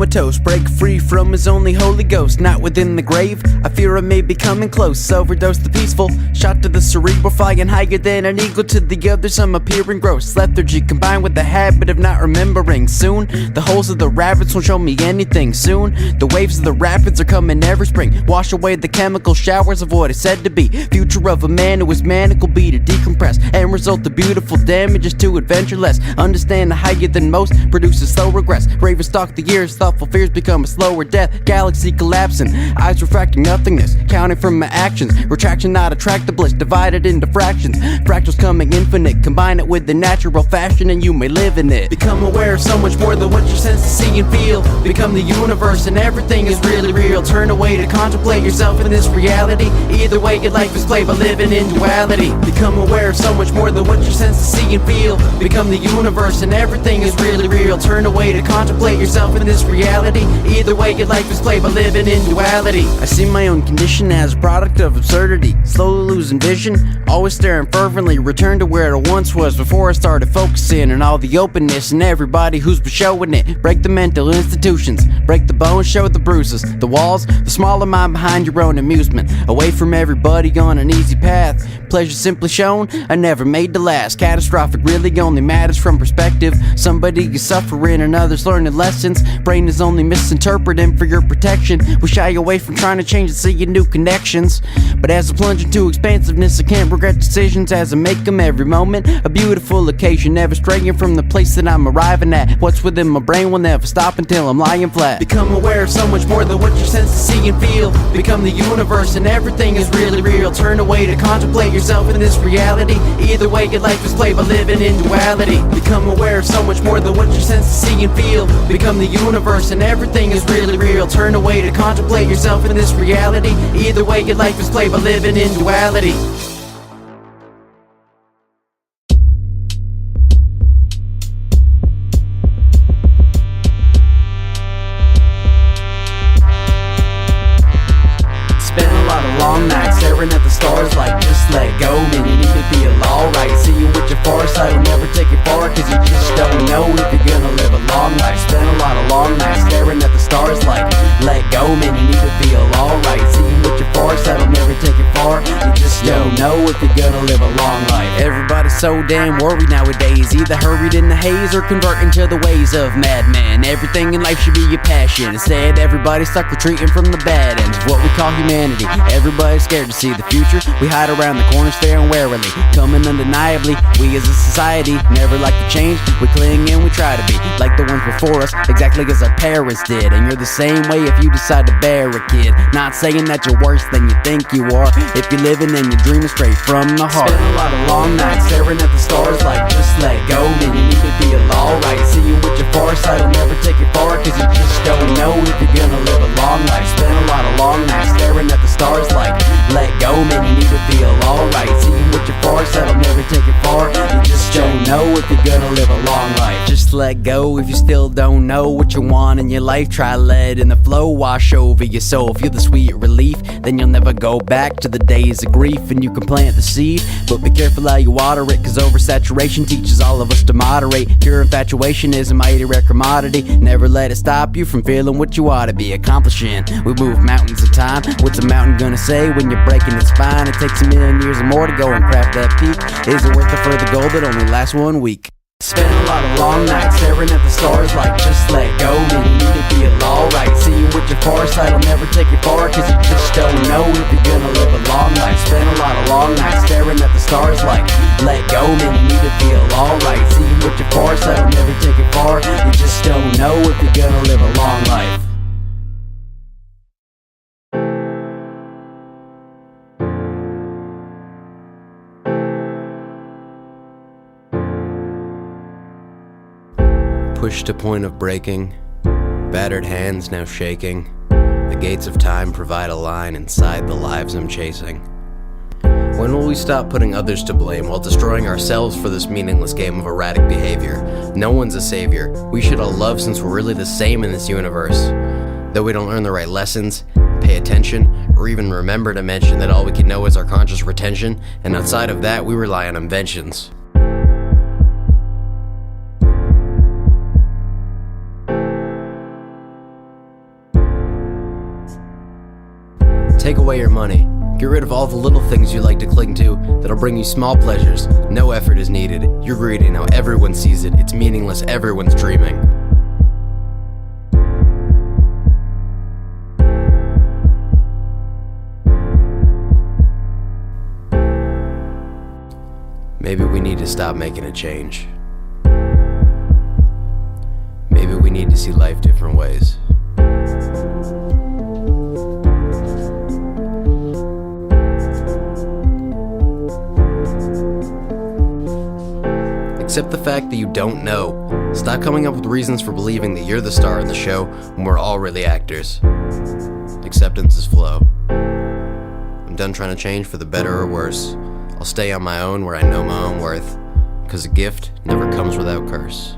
comatose, break free from his only Holy Ghost. Not within the grave, I fear I may be coming close. Overdose the peaceful, shot to the cerebral, flying higher than an eagle. To the others I'm appearing gross. Lethargy combined with the habit of not remembering. Soon, the holes of the rabbits won't show me anything. Soon, the waves of the rapids are coming every spring. Wash away the chemical showers of what is said to be. Future of a man who is manic will be to decompress. End result, the beautiful damage is too adventureless. Understand the higher than most produces slow regress. Raven stalk the years, thoughtful fears become a slower death. Galaxy collapsing, eyes refracting nothingness. Counting from my actions, retraction not attract the bliss. Divided into fractions, fractals coming infinite. Combine it with the natural fashion and you may live in it. Become aware of so much more than what your senses see and feel. Become the universe and everything is really real. Turn away to contemplate yourself in this reality. Either way your life is played by living in duality. Become aware of so much more than what your senses see and feel. Become the universe and everything is really real. Turn away to contemplate yourself in this reality. Either way your life is played by living in duality. I see my own condition as a product of absurdity. Slowly losing vision, always staring fervently. Return to where it once was before I started focusing on all the openness and everybody who's been showing it. Break the mental institutions, break the bones, show the bruises, the walls, the smaller mind behind your own amusement. Away from everybody on an easy path. Pleasure simply shown, I never made to last. Catastrophic really only matters from perspective. Somebody is suffering and others learning lessons. Brain is only misinterpreting for your protection. We shy away from trying to change and see new connections. But as I plunge into expansiveness, I can't regret decisions as I make them every moment. A beautiful occasion, never straying from the place that I'm arriving at. What's within my brain will never stop until I'm lying flat. Become aware of so much more than what your senses see and feel. Become the universe and everything is really real. Turn away to contemplate yourself in this reality. Either way your life is played by living in duality. Become aware of so much more than what your senses see and feel. Become the universe and everything is really real. Turn away to contemplate yourself in this reality. Either way your life is played by living in duality. Spent a lot of long nights staring at the stars like just let go, man, you need to feel alright. See you with your foresight will never take you far, cause you just don't know if you're gonna live a long life. Spent a lot of long nights staring at the stars like let go, man, you need to feel alright. See you with your foresight will never take you far, you just don't know if you're gonna live a long life. Everybody's so damn worried nowadays, either hurried in the haze or converting to the ways of madmen. Everything in life should be your passion. Instead everybody's stuck retreating from the bad ends, what we call humanity. Everybody's scared to see the future, we hide around the corner staring warily. Coming undeniably, we as a society never like to change. We cling and we try to be like the ones before us, exactly as our parents did. And you're the same way if you decide to bear a kid. Not saying that you're worse than you think you are, if you're living and you're dreaming straight from the heart. Spend a lot of long nights staring at the stars like just let go, man, you need to feel alright. See you with your foresight will never take you far, cause you just don't know if you're gonna live a long life. Spend a lot of long nights staring at the stars like let go, man, you need to feel alright. See you with your foresight will never take you far, you just don't know if you're gonna live a long life. Just let go if you still don't know what you want in your life. Try letting the flow wash over your soul. Feel the sweet relief, then you'll never go back to the days of grief. And you can plant the seed, but be careful how you water it, cause oversaturation teaches all of us to moderate. Pure infatuation is a mighty rare commodity. Never let it stop you from feeling what you ought to be accomplishing. We move mountains of time, what's a mountain gonna say when you're breaking its spine? It takes a million years or more to go and craft that peak. Is it worth it for the gold that only lasts 1 week? Spent a lot of long nights staring at the stars like just let go, man, you need to feel alright. See you with your foresight will never take you far, cause you just don't know if you're gonna live a long life. Spent a lot of long nights staring at the stars like let go, man, you need to feel alright. See you with your foresight will never take you far, you just don't know if you're gonna live a long life. Pushed to point of breaking, battered hands now shaking. The gates of time provide a line inside the lives I'm chasing. When will we stop putting others to blame while destroying ourselves for this meaningless game of erratic behavior? No one's a savior. We should all love since we're really the same in this universe. Though we don't learn the right lessons, pay attention, or even remember to mention that all we can know is our conscious retention, and outside of that we rely on inventions. Take away your money. Get rid of all the little things you like to cling to that'll bring you small pleasures. No effort is needed. You're greedy, now everyone sees it. It's meaningless, everyone's dreaming. Maybe we need to stop making a change. Maybe we need to see life different ways. Accept the fact that you don't know. Stop coming up with reasons for believing that you're the star in the show when we're all really actors. Acceptance is flow. I'm done trying to change for the better or worse. I'll stay on my own where I know my own worth, 'cause a gift never comes without curse.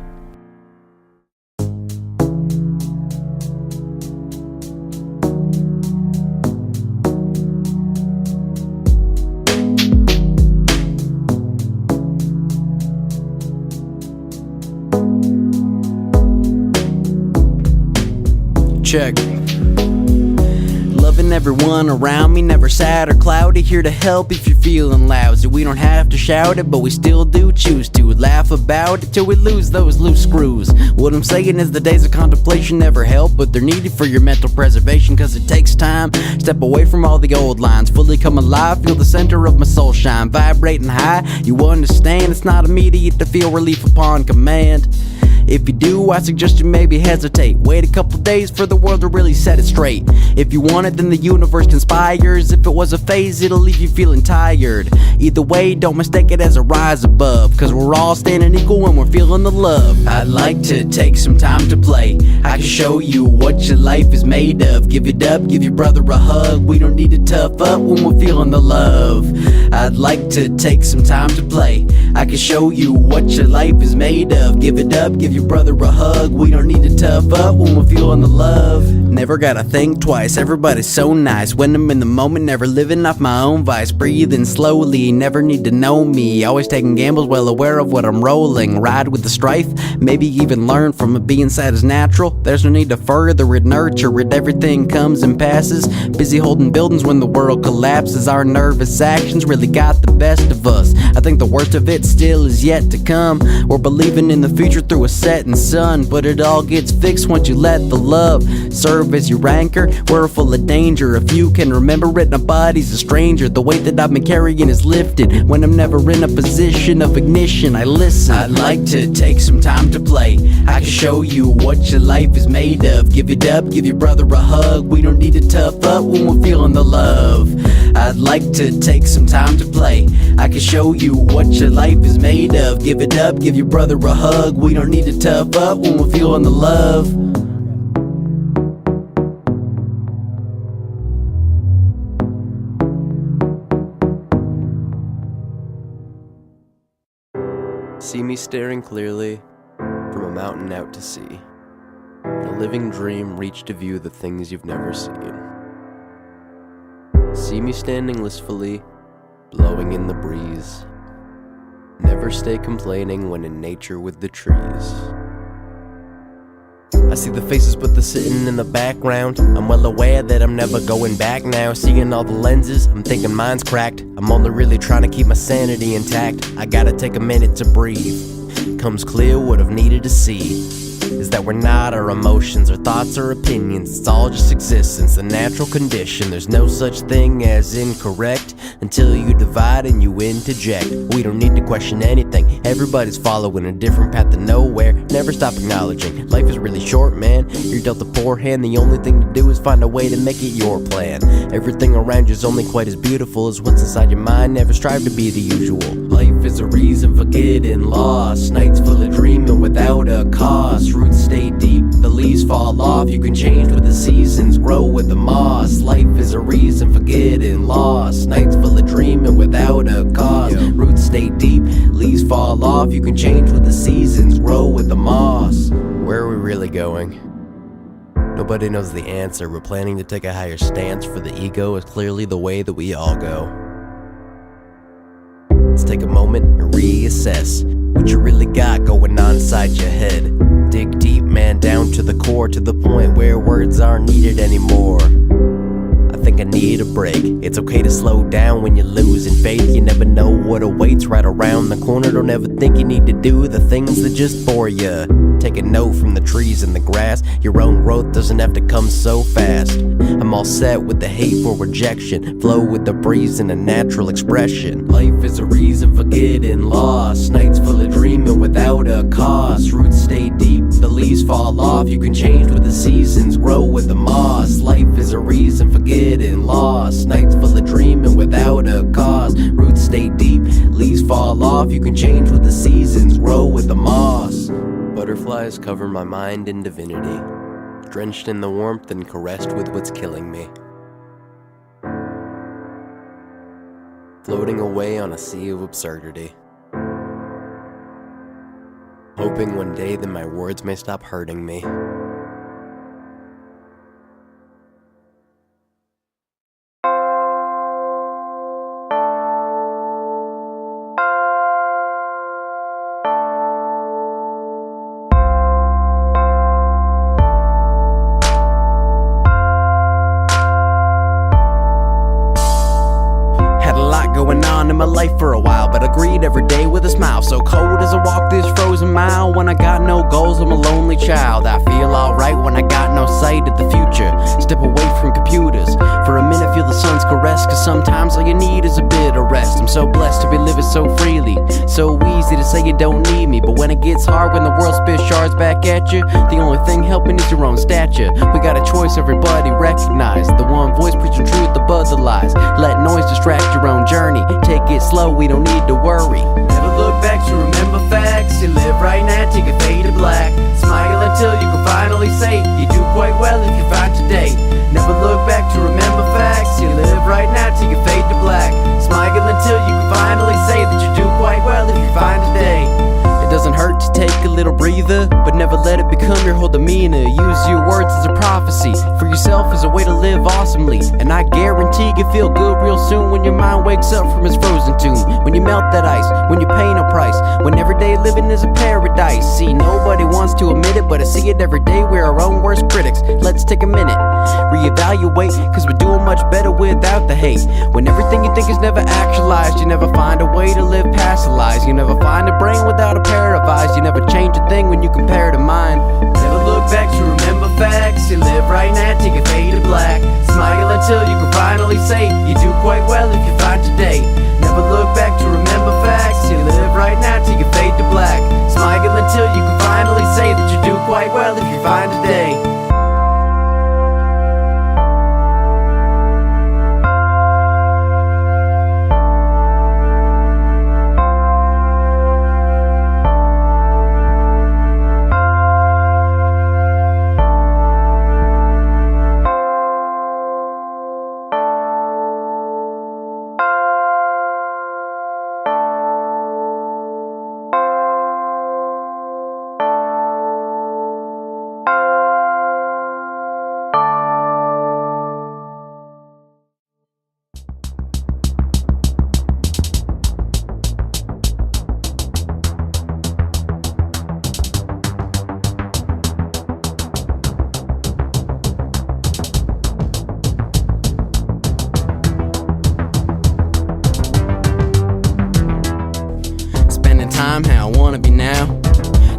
Check. Loving everyone around me, never sad or cloudy. Here to help if you're feeling lousy. We don't have to shout it, but we still do choose to laugh about it till we lose those loose screws. What I'm saying is the days of contemplation never help, but they're needed for your mental preservation, 'cause it takes time. Step away from all the old lines, fully come alive, feel the center of my soul shine, vibrating high. You understand it's not immediate to feel relief upon command. If you do, I suggest you maybe hesitate. Wait a couple days for the world to really set it straight. If you want it, then the universe conspires. If it was a phase, it'll leave you feeling tired. Either way, don't mistake it as a rise above, 'cause we're all standing equal when we're feeling the love. I'd like to take some time to play. I can show you what your life is made of. Give it up, give your brother a hug. We don't need to tough up when we're feeling the love. I'd like to take some time to play. I can show you what your life is made of. Give it up, give your brother a hug. We don't need to tough up when we're feeling the love. Never gotta think twice, everybody's so nice. When I'm in the moment, never living off my own vice. Breathing slowly, never need to know me. Always taking gambles, well aware of what I'm rolling. Ride with the strife, maybe even learn from it. Being sad is natural, there's no need to further it, nurture it. Everything comes and passes. Busy holding buildings when the world collapses. Our nervous actions really got the best of us. I think the worst of it still is yet to come. We're believing in the future through a setting sun, but it all gets fixed once you let the love serve as your anchor. We're full of danger. If you can remember it, nobody's a stranger. The weight that I've been carrying is lifted. When I'm never in a position of ignition, I listen. I'd like to take some time to play. I can show you what your life is made of. Give it up, give your brother a hug. We don't need to tough up when we're feeling the love. I'd like to take some time to play. I can show you what your life is made of. Give it up, give your brother a hug. We don't need to tough up when we're feeling the love. See me staring clearly from a mountain out to sea. A living dream, reach to view the things you've never seen. See me standing listfully, blowing in the breeze. Never stay complaining when in nature with the trees. I see the faces but they're sitting in the background. I'm well aware that I'm never going back now. Seeing all the lenses, I'm thinking mine's cracked. I'm only really trying to keep my sanity intact. I gotta take a minute to breathe. Comes clear what I've needed to see is that we're not our emotions, our thoughts, or opinions. It's all just existence, a natural condition. There's no such thing as incorrect until you divide and you interject. We don't need to question anything. Everybody's following a different path to nowhere. Never stop acknowledging life is really short, man. You're dealt a poor hand. The only thing to do is find a way to make it your plan. Everything around you's only quite as beautiful as what's inside your mind. Never strive to be the usual. Life is a reason for getting lost. Nights full of dreaming without a cause. Roots stay deep, the leaves fall off. You can change with the seasons, grow with the moss. Life is a reason for getting lost. Nights full of dreaming without a cause. Roots stay deep, leaves fall off. You can change with the seasons, grow with the moss. Where are we really going? Nobody knows the answer. We're planning to take a higher stance, for the ego is clearly the way that we all go. Let's take a moment and reassess what you really got going on inside your head. Dig deep, man, down to the core, to the point where words aren't needed anymore. I think I need a break. It's okay to slow down when you're losing faith. You never know what awaits right around the corner. Don't ever think you need to do the things that just bore you. Take a note from the trees and the grass. Your own growth doesn't have to come so fast. I'm all set with the hateful rejection. Flow with the breeze and a natural expression. Life is a reason for getting lost. Nights full of dreaming without a cost. Roots stay deep, the leaves fall off. You can change with the seasons, grow with the moss. Life is a reason for getting lost. Nights full of dreaming without a cause. Roots stay deep, leaves fall off. You can change with the seasons, grow with the moss. Butterflies cover my mind in divinity, drenched in the warmth and caressed with what's killing me. Floating away on a sea of absurdity. Hoping one day that my words may stop hurting me. Going on in my life for a while, but I greet every day with a smile. So cold as I walk this frozen mile. When I got no goals, I'm a lonely child. I feel alright when I got no sight of the future. Step away from computers for a minute, feel the sun's caress. Cause sometimes all you need is a bit of rest. I'm so blessed to be living so freely. So easy to say you don't need me, but when it gets hard, when the world spits shards back at you, the only thing helping is your own stature. We got a choice, everybody recognize. The one voice preaching truth above the lies. Let noise distract your own journey. Take it slow, we don't need to worry. Never look back to remember facts. You live right now, take a fade to black. Smile until you can finally say you do quite well if you find today. Never look back to remember facts. You live right now, take a fade to black. Smile until you can finally say that you do quite well if you find today. It doesn't hurt to take a little breather, but never let it become your whole demeanor. Use your words as a prophecy for yourself as a way to live awesomely. And I guarantee you feel good real soon when your mind wakes up from its frozen tomb. When you melt that ice, when you pay no price, when everyday living is a paradise. See, nobody wants to admit it, but I see it every day. We're our own worst critics. Let's take a minute, reevaluate, cause we're doing much better without the hate. When everything you think is never actualized, you never find a way to live past the lies. You never find a brain without a pair of eyes. You never change a thing when you compare to mine. Never look back to remember facts. You live right now, take a fade to black. Smile until you can finally say you do quite well if you find today. Never look back to remember facts. You live right now, take a fade to black. Smile until you can finally say that you do quite well if you find today. How I wanna be now.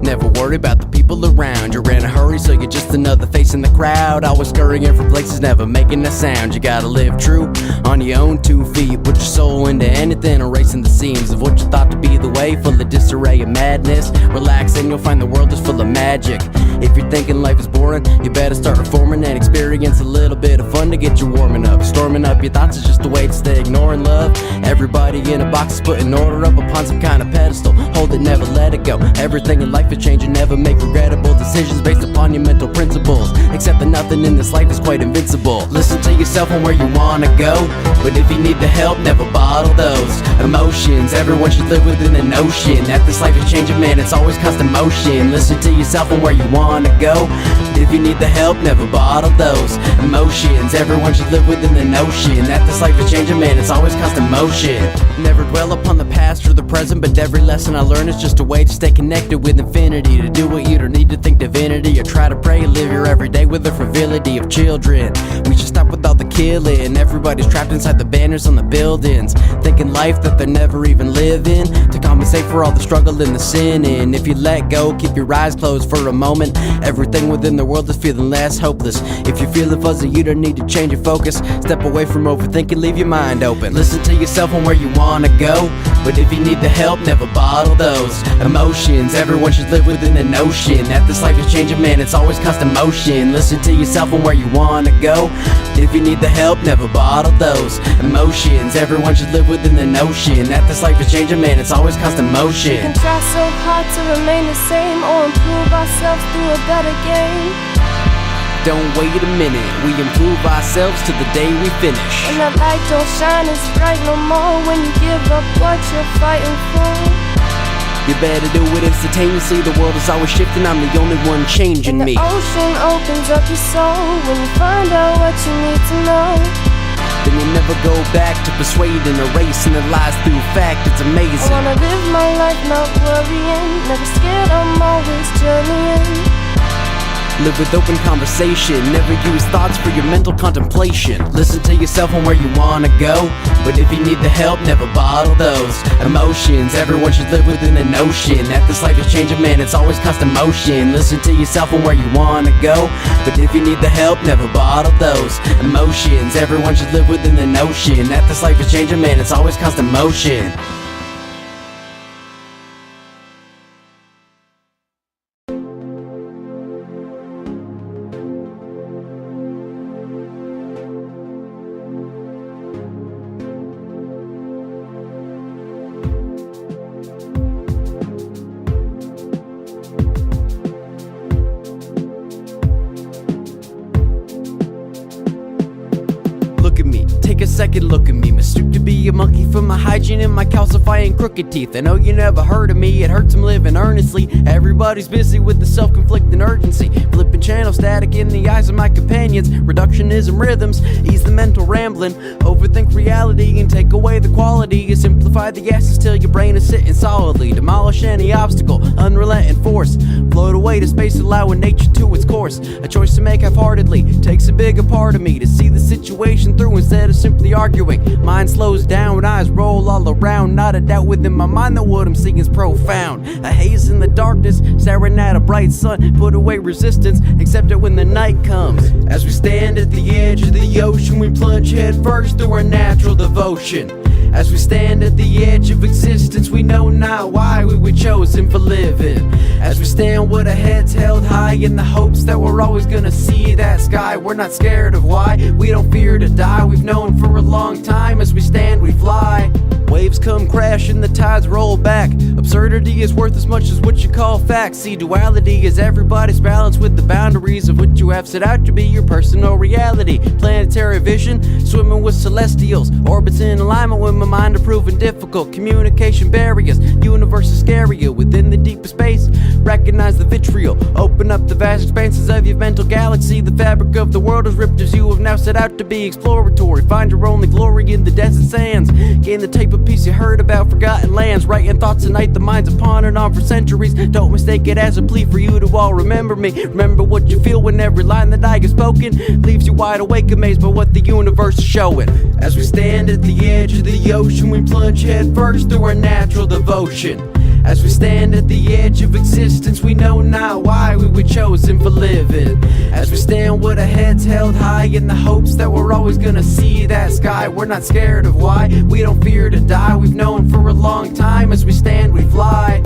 Never worry about the people around. You're in a hurry, so you're just another face in the crowd. Always scurrying from places, never making a sound. You gotta live true on your own 2 feet. Put your soul into anything, erasing the seams of what you thought to be the way. Full of disarray and madness. Relax and you'll find the world is full of magic. If you're thinking life is boring, you better start reforming and experience a little bit of fun to get you warming up. Storming up your thoughts is just a way to stay ignoring love. Everybody in a box is putting order up upon some kind of pedestal. Hold it, never let it go. Everything in life is changing, never make regrettable decisions based upon your mental principles. Except that nothing in this life is quite invincible. Listen to yourself on where you wanna go, but if you need the help, never bottle those emotions. Everyone should live within the notion that this life is changing, man, it's always constant motion. Listen to yourself on where you wanna go, if you need the help, never bottle those emotions. Everyone should live within the notion that this life is changing, man, it's always constant motion. Never dwell upon the past or the present, but every lesson I learn is just a way to Stay connected with infinity. To do what you don't need to think divinity or try to pray. Live your everyday with the frivolity of children. We should stop with all the killing. Everybody's trapped inside the banners on the buildings, thinking life that they're never even living, to compensate for all the struggle and the sinning. If you let go, keep your eyes closed for a moment, everything within the world is feeling less hopeless. If you're feeling fuzzy, you don't need to change your focus. Step away from overthinking, leave your mind open. Listen to yourself on where you wanna go, but if you need the help, never bottle those emotions. Everyone should live within the notion that this life is changing, man, it's always constant motion. Listen to yourself on where you wanna go. If you need the help, never bottle those emotions. Everyone should live within the notion that this life is changing, man, it's always constant motion. We can try so hard to remain the same or improve ourselves through a better game. Don't wait a minute, we improve ourselves to the day we finish. And that light don't shine as bright no more when you give up what you're fighting for. You better do it instantaneously, the world is always shifting, I'm the only one changing And me. the ocean opens up your soul when you find out what you need to know. Then you never go back to persuading, erasing the lies through fact, it's I amazing. wanna live my life not worrying, never scared, I'm always journeying. Live with open conversation, never use thoughts for your mental contemplation. Listen to yourself on where you wanna go, but if you need the help, never bottle those emotions. Everyone should live within the notion that this life is changing, man, it's always constant motion. Listen to yourself on where you wanna go, but if you need the help, never bottle those emotions. Everyone should live within the notion that this life is changing, man, it's always constant motion. Look at me, take a second look at me. Mistook to be a monkey for my hygiene and my calcifying crooked teeth. I know you never heard of me, it hurts I'm living earnestly. Everybody's busy with the self-conflicting urgency, flipping channel static in the eyes of my companions. Reductionism rhythms, ease the mental rambling. Overthink reality and take away the quality. You simplify the essence till your brain is sitting solidly. Demolish any obstacle, unrelenting force. Float away to space, allowing nature to its course. A choice to make half-heartedly, takes a bigger part of me to see the situation through instead of simply arguing. Mind slows down, eyes roll all around. Not a doubt within my mind that what I'm seeing is profound. A haze in the darkness, staring at a bright sun. Put away resistance, accept it when the night comes. As we stand at the edge of the ocean, we plunge head first through our natural devotion. As we stand at the edge of existence, we know not why we were chosen for living. As we stand with our heads held high in the hopes that we're always gonna see that sky. We're not scared of why, we don't fear to die. We've known for a long time, as we stand we fly. Waves come crashing, the tides roll back. Absurdity is worth as much as what you call fact. See, duality is everybody's balance with the boundaries of what you have set out to be your personal reality. Planetary vision, swimming with celestials. Orbits in alignment with my mind are proving difficult. Communication barriers, universe is scarier. Within the deepest space, recognize the vitriol. Open up the vast expanses of your mental galaxy. The fabric of the world is ripped as you have now set out to be exploratory. Find your only glory in the desert sands. Gain the type of piece you heard about forgotten lands. Writing thoughts tonight, the minds are pondered on for centuries. Don't mistake it as a plea for you to all remember me. Remember what you feel when every line that I have spoken leaves you wide awake, amazed by what the universe is showing. As we stand at the edge of the ocean, we plunge head first through our natural devotion. As we stand at the edge of existence, we know not why we were chosen for living. As we stand with our heads held high in the hopes that we're always gonna see that sky. We're not scared of why, we don't fear to die. We've known for a long time, as we stand we fly.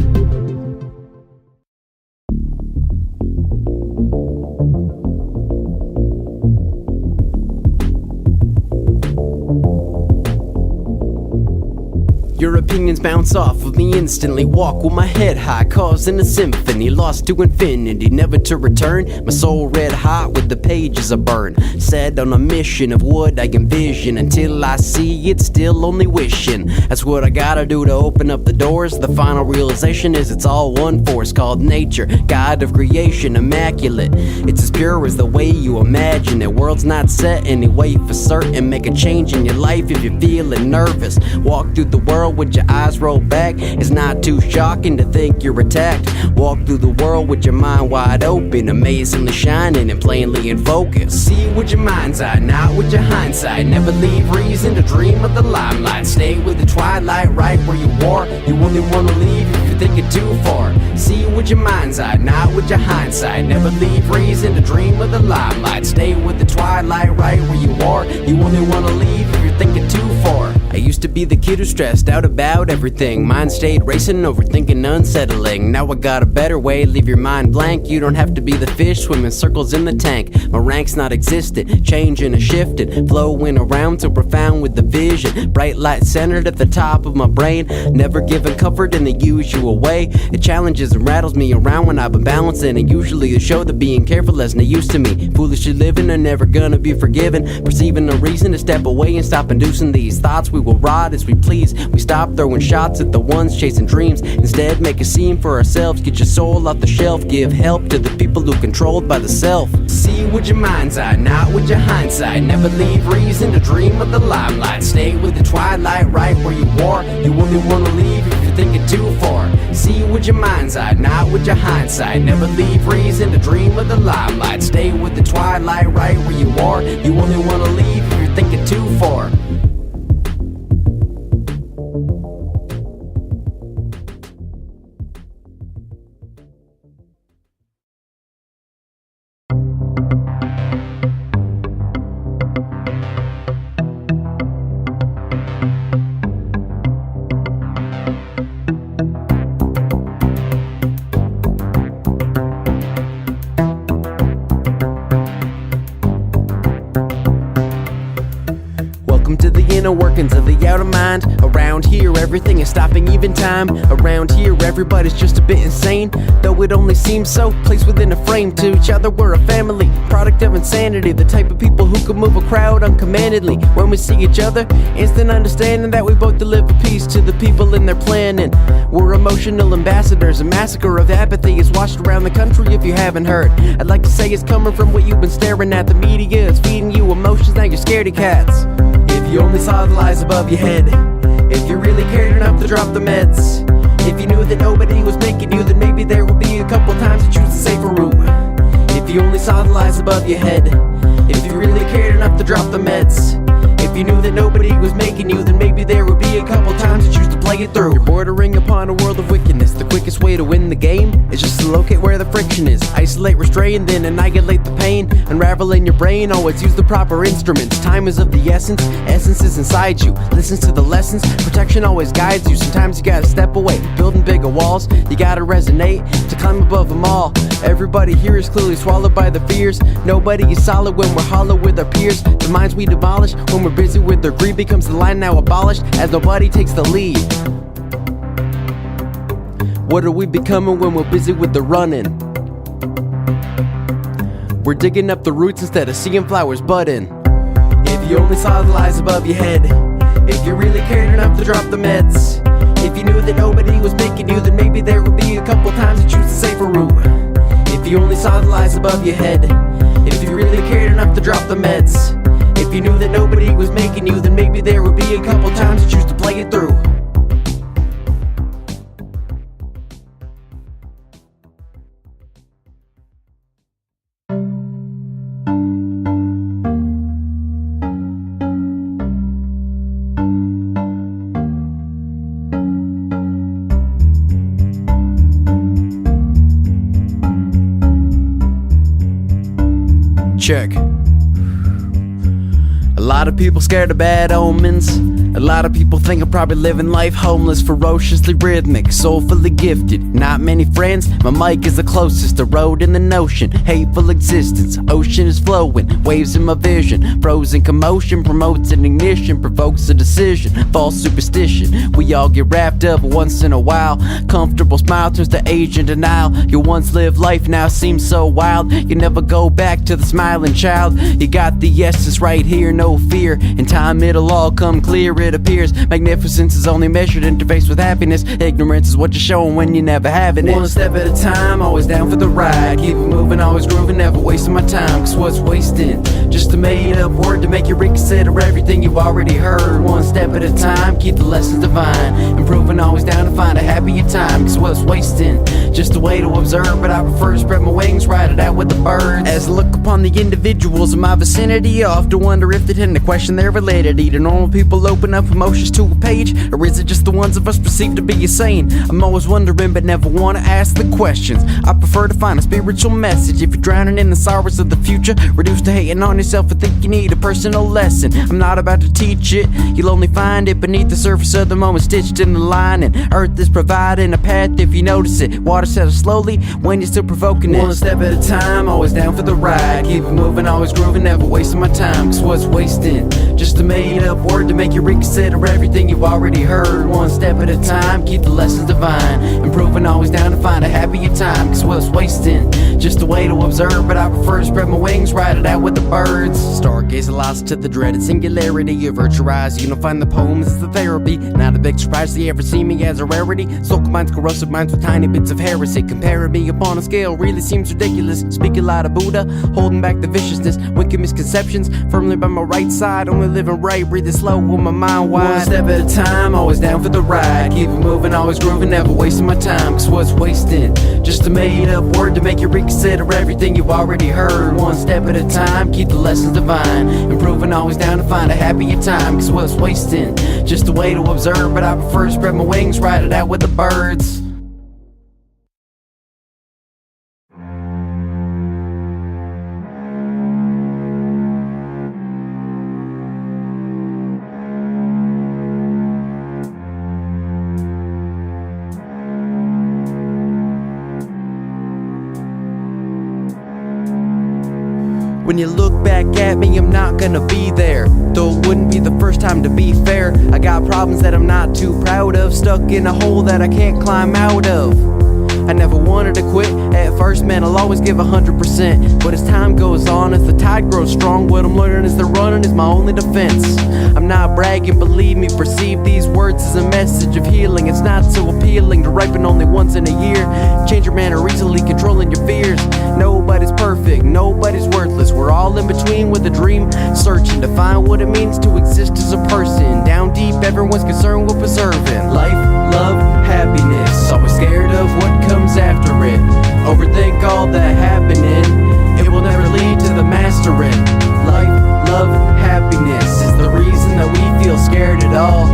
Your opinions bounce off of me instantly. Walk with my head high, causing a symphony. Lost to infinity, never to return. My soul red hot with the pages I burn. Set on a mission of what I envision. Until I see it, still only wishing. That's what I gotta do to open up the doors. The final realization is it's all one force called nature. God of creation, immaculate. It's as pure as the way you imagine it. World's not set anyway for certain. Make a change in your life if you're feeling nervous. Walk through the world with your your eyes roll back. It's not too shocking to think you're attacked. Walk through the world with your mind wide open, amazingly shining and plainly in focus. See with your mind's eye, not with your hindsight. Never leave reason to dream of the limelight. Stay with the twilight right where you are. You only wanna leave if you're thinking too far. See with your mind's eye, not with your hindsight. Never leave reason to dream of the limelight. Stay with the twilight right where you are. You only wanna leave if you're thinking too far. I used to be the kid who stressed out about everything. Mind stayed racing, overthinking, unsettling. Now I got a better way, leave your mind blank. You don't have to be the fish swimming circles in the tank. My rank's not existent, changing and shifting, flowing around so profound with the vision. Bright light centered at the top of my brain, never giving comfort in the usual way. It challenges and rattles me around when I've been balancing, and usually to show that being careful isn't a use to me. Foolishly living and never gonna be forgiven, perceiving a reason to step away and stop inducing these thoughts. We will ride as we please. We stop throwing shots at the ones chasing dreams. Instead, make a scene for ourselves. Get your soul off the shelf. Give help to the people who controlled by the self. See with your mind's eye, not with your hindsight. Never leave reason to dream of the limelight. Stay with the twilight right where you are. You only wanna leave if you're thinking too far. See with your mind's eye, not with your hindsight. Never leave reason to dream of the limelight. Stay with the twilight right where you are. You only wanna leave if you're thinking too far. Welcome to the inner workings of the outer mind. Around here everything is stopping even time. Around here everybody's just a bit insane, though it only seems so. Placed within a frame to each other we're a family, product of insanity. The type of people who can move a crowd uncommandedly. When we see each other, instant understanding that we both deliver peace to the people in their planning. We're emotional ambassadors. A massacre of apathy is washed around the country if you haven't heard. I'd like to say it's coming from what you've been staring at. The media is feeding you emotions, now you're scaredy cats. If you only saw the lies above your head, if you really cared enough to drop the meds, if you knew that nobody was making you, then maybe there would be a couple times to choose the safer route. If you only saw the lies above your head, if you really cared enough to drop the meds, if you knew that nobody was making you, then maybe there would be a couple times to choose to play it through. You're bordering upon a world of wickedness. The quickest way to win the game is just to locate where the friction is. Isolate, restrain, then annihilate the pain. Unravel in your brain, always use the proper instruments. Time is of the essence is inside you. Listen to the lessons, protection always guides you. Sometimes you gotta step away, building bigger walls. You gotta resonate to climb above them all. Everybody here is clearly swallowed by the fears. Nobody is solid when we're hollow with our peers. The minds we demolish when we're busy with their greed becomes the line now abolished as nobody takes the lead. What are we becoming when we're busy with the running? We're digging up the roots instead of seeing flowers budding. If you only saw the lies above your head, if you really cared enough to drop the meds, if you knew that nobody was making you, then maybe there would be a couple times to choose the safer route. If you only saw the lies above your head, if you really cared enough to drop the meds, if you knew that nobody was making you, then maybe there would be a couple times to choose to play it through. Check. A lot of people scared of bad omens. A lot of people think I'm probably living life homeless. Ferociously rhythmic, soulfully gifted. Not many friends, my mic is the closest. A road in the notion, hateful existence. Ocean is flowing, waves in my vision. Frozen commotion promotes an ignition, provokes a decision. False superstition, we all get wrapped up once in a while. Comfortable smile turns to age and denial. Your once lived life now seems so wild. You never go back to the smiling child. You got the essence right here, no no fear. In time it'll all come clear, it appears. Magnificence is only measured interface with happiness. Ignorance is what you're showing when you're never having it. One step at a time, always down for the ride. Keep it moving, always grooving, never wasting my time. Cause what's wasting? Just a made up word to make you reconsider everything you already heard. One step at a time, keep the lessons divine. Improving, always down to find a happier time. Cause what's wasting? Just a way to observe, but I prefer to spread my wings, ride it out with the birds. As I look upon the individuals in my vicinity, I often wonder if they tend to question their validity. Do normal people open up emotions to a page, or is it just the ones of us perceived to be insane? I'm always wondering but never want to ask the questions. I prefer to find a spiritual message. If you're drowning in the sorrows of the future, reduced to hating on yourself and think you need a personal lesson. I'm not about to teach it, you'll only find it beneath the surface of the moment, stitched in the lining. Earth is providing a path if you notice it. Water settles slowly when you're still provoking it. One step at a time, always down for the ride. Keep it moving, always grooving, never wasting my time. Cause what's wasting? Just a made up word to make you reconsider everything you've already heard. One step at a time, keep the lessons divine. Improving, always down to find a happier time. Cause what's wasting? Just a way to observe, but I prefer to spread my wings, ride it out with the birds. Stargaze allows to the dreaded singularity. You virtualize, you don't find the poems as the therapy. Not a big surprise they ever see me as a rarity. Soul combines corrosive minds with tiny bits of heresy. Comparing me upon a scale really seems ridiculous. Speaking loud of Buddha, holding back the viciousness. Wicked misconceptions, firmly by my right side. Only living right, breathing slow with my mind wide. One step at a time, always down for the ride. Keep it moving, always grooving, never wasting my time. Cause what's wasting? Just a made up word to make you reconsider everything you've already heard. One step at a time, keep the lessons divine. Improving, always down to find a happier time. Cause what's wasting? Just a way to observe, but I prefer to spread my wings, ride it out with the birds. When you look back at me, I'm not gonna be there. Though it wouldn't be the first time, to be fair. I got problems that I'm not too proud of, stuck in a hole that I can't climb out of. I never wanted to quit. At first, man, I'll always give 100%. But as time goes on, as the tide grows strong, what I'm learning is that running is my only defense. I'm not bragging, believe me, perceive these words as a message of healing. It's not so appealing to ripen only once in a year. Change your manner easily, controlling your fears. Nobody's perfect, nobody's worthless. We're all in between with a dream, searching to find what it means to exist as a person. Down deep, everyone's concerned with preserving life, love, happiness. Always scared of what comes after it. Overthink all that happening, it will never lead to the mastering. Life, love, happiness is the reason that we feel scared at all.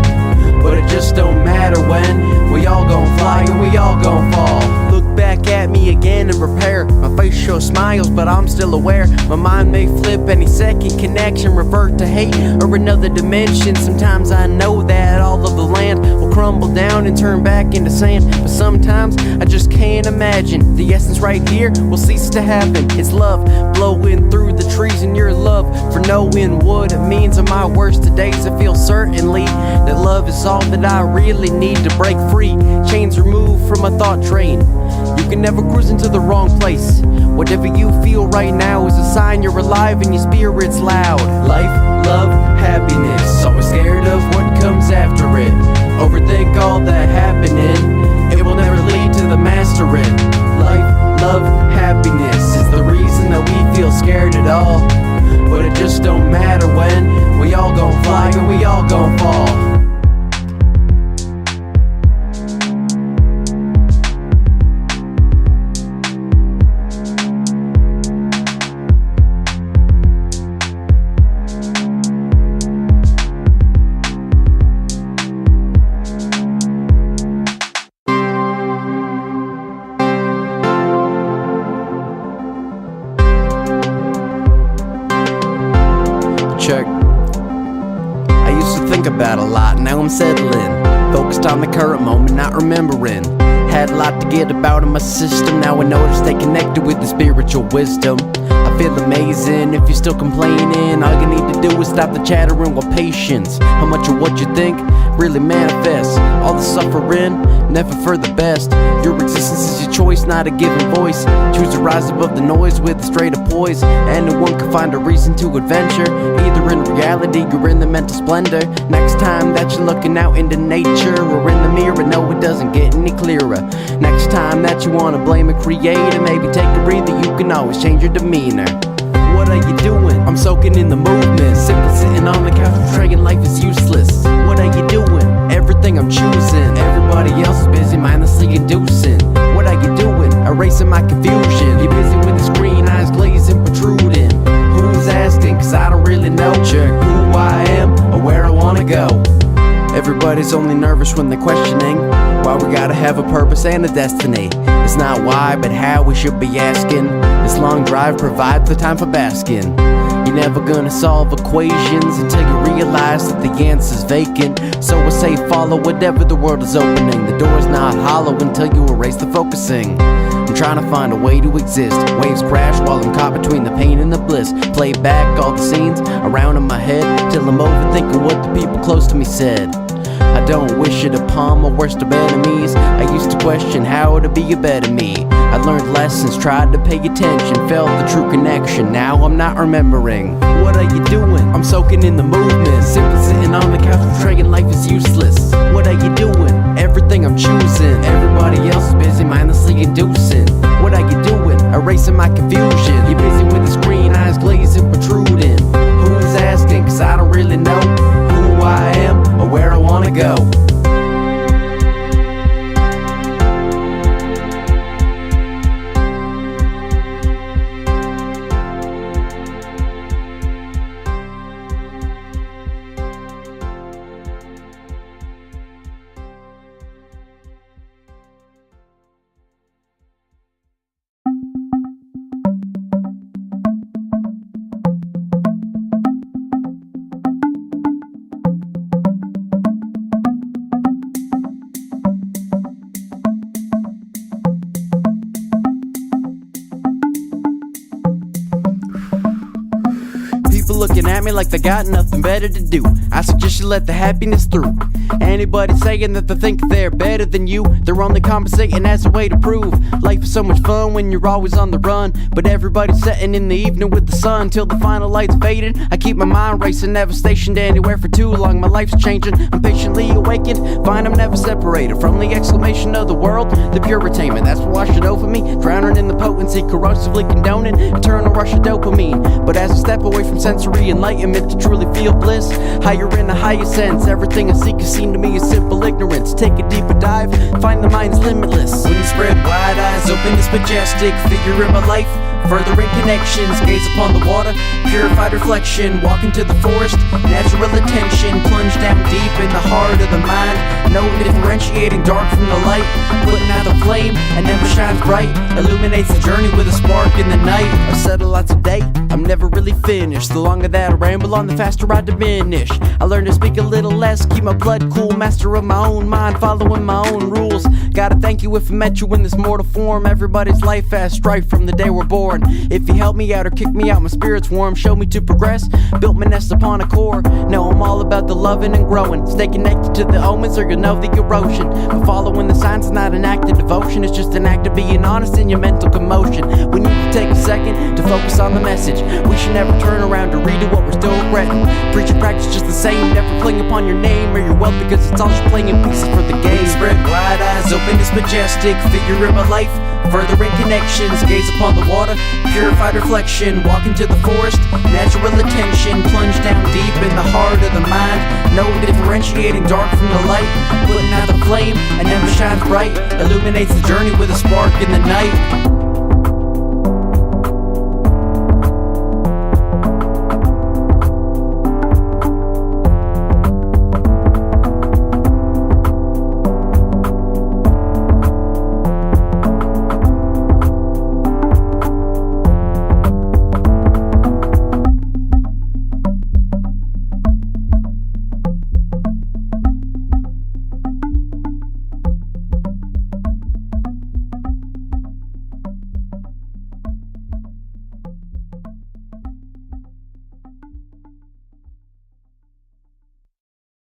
But it just don't matter when we all gon' fly and we all gon' fall. Look back at me again and prepare. My face shows smiles, but I'm still aware. My mind may flip any second, connection revert to hate or another dimension. Sometimes I know that all of the land will crumble down and turn back into sand. But sometimes I just can't imagine the essence right here will cease to happen. It's love blowing through the trees, and your love for knowing what it means. On my worst days I feel certainly that love is all that I really need to break free. Chains removed from my thought train. You can never cruise into the wrong place. Whatever you feel right now is a sign you're alive and your spirit's loud. Life, love, happiness. Always scared of what comes after it. Overthink all that happening, it will never lead to the mastering. Life, love, happiness is the reason that we feel scared at all. But it just don't matter when we all gon' fly and we all gon' fall. Check. I used to think about a lot, now I'm settling. Focused on the current moment, not remembering. Had a lot to get about in my system, now I know to stay connected with the spiritual wisdom. I feel amazing if you're still complaining. All you need to do is stop the chattering with patience. How much of what you think really manifests. All the suffering, never for the best. Your existence is your choice, not a given voice. Choose to rise above the noise with a straight up poise. Anyone can find a reason to adventure, either in reality or in the mental splendor. Next time that you're looking out into nature or in the mirror, no, it doesn't get any clearer. Next time that you wanna blame a creator, maybe take a breather, you can always change your demeanor. What are you doing? I'm soaking in the movement, simply sitting on the couch portraying life is useless. What are you doing? Everything I'm choosing, everybody else is busy mindlessly inducing. What are you doing? Erasing my confusion. You're busy with the screen, eyes glazing, protruding. Who's asking? Cause I don't really know. Check who I am or where I wanna go. Everybody's only nervous when they're questioning why we gotta have a purpose and a destiny. It's not why, but how we should be asking. This long drive provides the time for basking. You're never gonna solve equations until you realize that the answer's vacant. So I say follow whatever the world is opening. The door's not hollow until you erase the focusing. I'm trying to find a way to exist. Waves crash while I'm caught between the pain and the bliss. Play back all the scenes around in my head till I'm overthinking what the people close to me said. I don't wish it upon my worst of enemies. I used to question how to be a better me. I learned lessons, tried to pay attention, felt the true connection. Now I'm not remembering. What are you doing? I'm soaking in the movement, simply sitting on the couch portraying life is useless. What are you doing? Everything I'm choosing, everybody else is busy mindlessly inducing. What are you doing? Erasing my confusion. You're busy with the screen, eyes glazing, protruding. Who's asking? Cause I don't really know who I am or where I wanna go. Looking at me like they got nothing better to do. I suggest you let the happiness through. Anybody saying that they think they're better than you, they're only compensating as a way to prove life is so much fun when you're always on the run. But everybody's setting in the evening with the sun till the final light's fading. I keep my mind racing, never stationed anywhere for too long. My life's changing, I'm patiently awakened. Find I'm never separated from the exclamation of the world. The pure attainment, that's what washed it over me. Drowning in the potency, corrosively condoning eternal rush of dopamine. But as I step away from sensory enlightenment to truly feel bliss, higher in a higher sense, everything I seek is seen to me as simple ignorance. Take a deeper dive, find the mind's limitless. When you spread wide eyes, open this majestic figure in my life. Furthering connections, gaze upon the water, purified reflection, walk into the forest, natural attention, plunge down deep in the heart of the mind. No differentiating dark from the light, putting out the flame and never shines bright, illuminates the journey with a spark in the night. I've said a lot today, I'm never really finished. The longer that I ramble on, the faster I diminish. I learn to speak a little less, keep my blood cool, master of my own mind, following my own rules. Gotta thank you if I met you in this mortal form. Everybody's life has strife from the day we're born. If you help me out or kick me out, my spirit's warm. Show me to progress, built my nest upon a core. Now I'm all about the loving and growing. Stay connected to the omens or you'll know the erosion. But following the signs is not an act of devotion, it's just an act of being honest in your mental commotion. We need to take a second to focus on the message. We should never turn around to redo what we're still regretting. Preach and practice just the same, never cling upon your name or your wealth, because it's all just playing pieces for the game. Spread wide eyes, open this majestic figure in my life. Furthering connections, gaze upon the water, purified reflection, walk into the forest, natural attention, plunge down deep in the heart of the mind. No differentiating dark from the light, putting out the flame and never shines bright, illuminates the journey with a spark in the night.